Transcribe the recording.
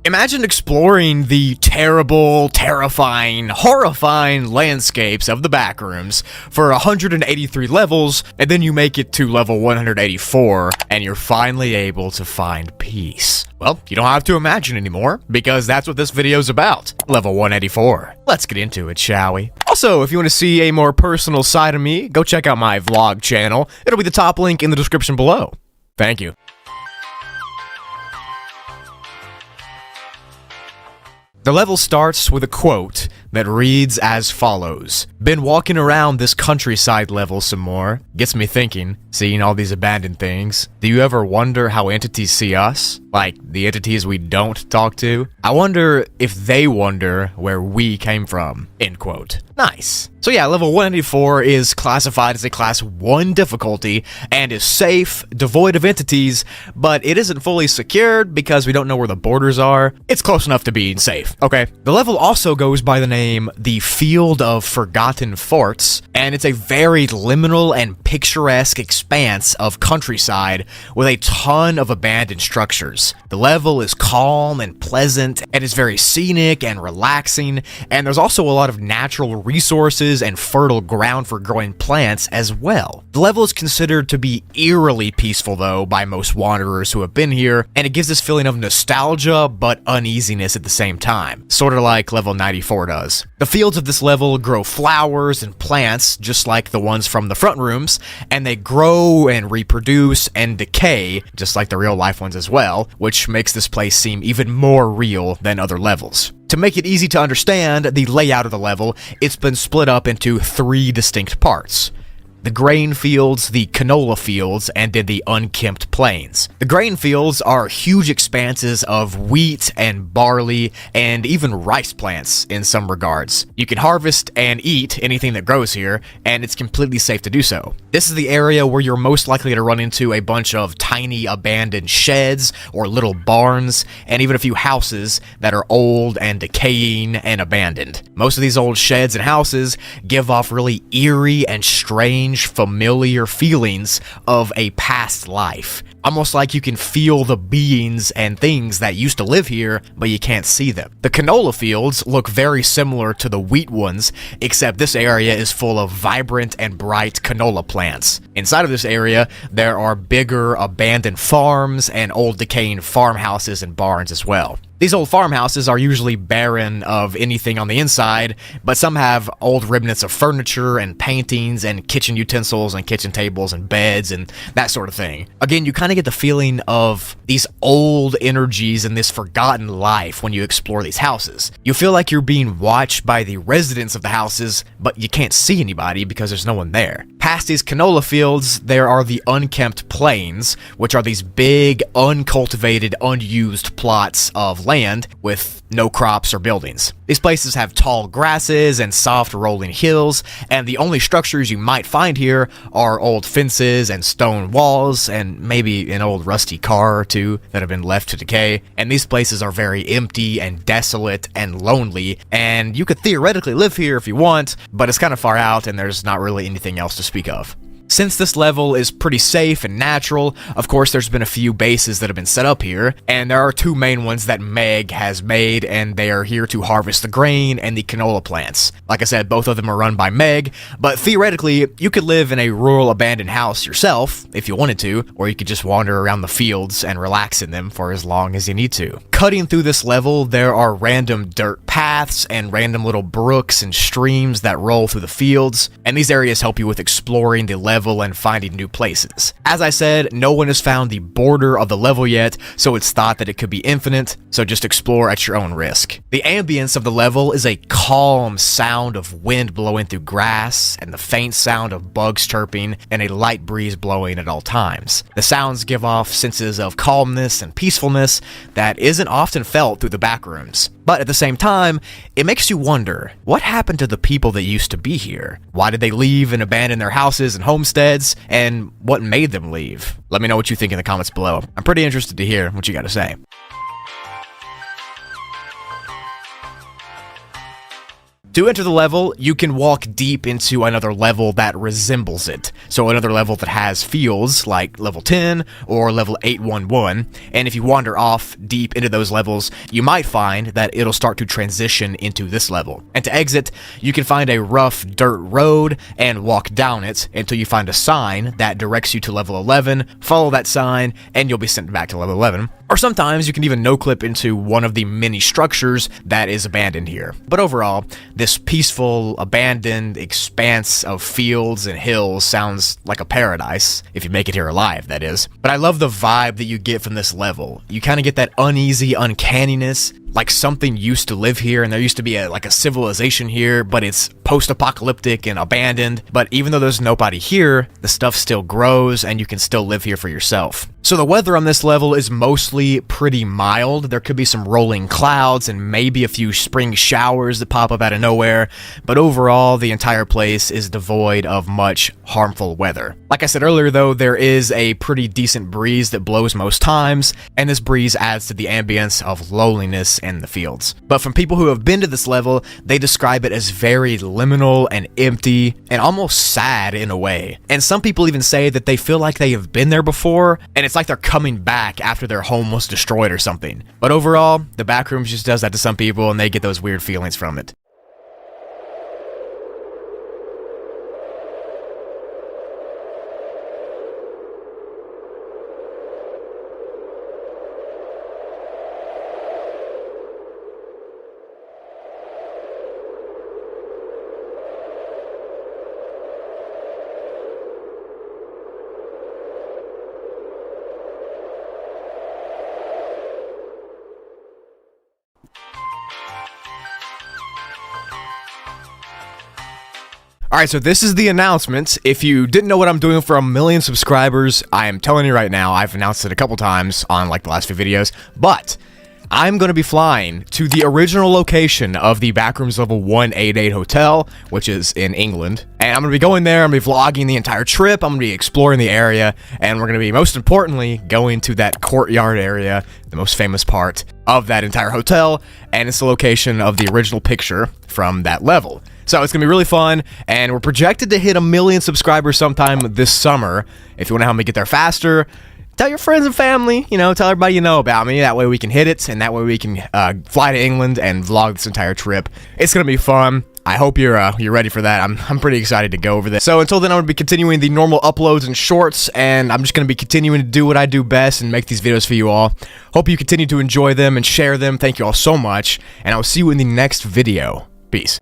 Imagine exploring the terrible, terrifying, horrifying landscapes of the Backrooms for 183 levels, and then you make it to level 184, and you're finally able to find peace. Well, you don't have to imagine anymore, because that's what this video's about. Level 184. Let's get into it, shall we? Also, if you want to see a more personal side of me, go check out my vlog channel. It'll be the top link in the description below. Thank you. The level starts with a quote that reads as follows. Been walking around this countryside level some more. Gets me thinking, seeing all these abandoned things. Do you ever wonder how entities see us? Like, the entities we don't talk to? I wonder if they wonder where we came from. End quote. Nice. So yeah, level 184 is classified as a class 1 difficulty and is safe, devoid of entities, but it isn't fully secured because we don't know where the borders are. It's close enough to being safe, okay? The level also goes by the name the Field of Forgotten Forts, and it's a very liminal and picturesque expanse of countryside with a ton of abandoned structures. The level is calm and pleasant, and is very scenic and relaxing, and there's also a lot of natural resources and fertile ground for growing plants as well. The level is considered to be eerily peaceful though by most wanderers who have been here, and it gives this feeling of nostalgia but uneasiness at the same time, sort of like level 94 does. The fields of this level grow flowers and plants just like the ones from the front rooms, and they grow and reproduce and decay just like the real life ones as well, which makes this place seem even more real than other levels. To make it easy to understand the layout of the level, it's been split up into 3 distinct parts. The grain fields, the canola fields, and then the unkempt plains. The grain fields are huge expanses of wheat and barley and even rice plants in some regards. You can harvest and eat anything that grows here, and it's completely safe to do so. This is the area where you're most likely to run into a bunch of tiny abandoned sheds or little barns, and even a few houses that are old and decaying and abandoned. Most of these old sheds and houses give off really eerie and strange familiar feelings of a past life. Almost like you can feel the beings and things that used to live here, but you can't see them. The canola fields look very similar to the wheat ones, except this area is full of vibrant and bright canola plants. Inside of this area, there are bigger abandoned farms and old decaying farmhouses and barns as well. These old farmhouses are usually barren of anything on the inside, but some have old remnants of furniture and paintings and kitchen utensils and kitchen tables and beds and that sort of thing. Again, you kind of get the feeling of these old energies and this forgotten life when you explore these houses. You feel like you're being watched by the residents of the houses, but you can't see anybody because there's no one there. Past these canola fields, there are the unkempt plains, which are these big, uncultivated, unused plots of land with no crops or buildings. These places have tall grasses and soft rolling hills, and the only structures you might find here are old fences and stone walls, and maybe an old rusty car or two that have been left to decay. And these places are very empty and desolate and lonely, and you could theoretically live here if you want, but it's kind of far out and there's not really anything else to speak of. Since this level is pretty safe and natural, of course there's been a few bases that have been set up here, and there are 2 main ones that Meg has made, and they are here to harvest the grain and the canola plants. Like I said, both of them are run by Meg, but theoretically, you could live in a rural abandoned house yourself, if you wanted to, or you could just wander around the fields and relax in them for as long as you need to. Cutting through this level, there are random dirt paths and random little brooks and streams that roll through the fields, and these areas help you with exploring the level and finding new places. As I said, no one has found the border of the level yet, so it's thought that it could be infinite, so just explore at your own risk. The ambience of the level is a calm sound of wind blowing through grass, and the faint sound of bugs chirping, and a light breeze blowing at all times. The sounds give off senses of calmness and peacefulness that isn't often felt through the Backrooms. But at the same time, it makes you wonder, what happened to the people that used to be here? Why did they leave and abandon their houses and homesteads? And what made them leave? Let me know what you think in the comments below. I'm pretty interested to hear what you got to say. To enter the level, you can walk deep into another level that resembles it. So another level that has fields like level 10 or level 811. And if you wander off deep into those levels, you might find that it'll start to transition into this level. And to exit, you can find a rough dirt road and walk down it until you find a sign that directs you to level 11, follow that sign, and you'll be sent back to level 11. Or sometimes you can even no-clip into one of the many structures that is abandoned here. But overall, this peaceful, abandoned expanse of fields and hills sounds like a paradise, if you make it here alive, that is. But I love the vibe that you get from this level. You kind of get that uneasy uncanniness, like something used to live here and there used to be a civilization here, but it's post-apocalyptic and abandoned. But even though there's nobody here, the stuff still grows and you can still live here for yourself. So the weather on this level is mostly pretty mild. There could be some rolling clouds and maybe a few spring showers that pop up out of nowhere, but overall the entire place is devoid of much harmful weather. Like I said earlier though, there is a pretty decent breeze that blows most times, and this breeze adds to the ambience of loneliness in the fields. But from people who have been to this level, they describe it as very liminal and empty and almost sad in a way. And some people even say that they feel like they have been there before, and it's like they're coming back after their home was destroyed or something. But overall, the Backrooms just does that to some people and they get those weird feelings from it. Alright, so this is the announcement. If you didn't know what I'm doing for 1 million subscribers, I am telling you right now, I've announced it a couple times on like the last few videos, but I'm going to be flying to the original location of the Backrooms level 188 hotel, which is in England. And I'm going to be going there, I'm going to be vlogging the entire trip, I'm going to be exploring the area, and we're going to be, most importantly, going to that courtyard area, the most famous part of that entire hotel, and it's the location of the original picture from that level. So it's going to be really fun, and we're projected to hit 1 million subscribers sometime this summer. If you want to help me get there faster, tell your friends and family, tell everybody you know about me. That way we can hit it, and that way we can fly to England and vlog this entire trip. It's going to be fun. I hope you're ready for that. I'm pretty excited to go over this. So until then, I'm going to be continuing the normal uploads and shorts, and I'm just going to be continuing to do what I do best and make these videos for you all. Hope you continue to enjoy them and share them. Thank you all so much, and I will see you in the next video. Peace.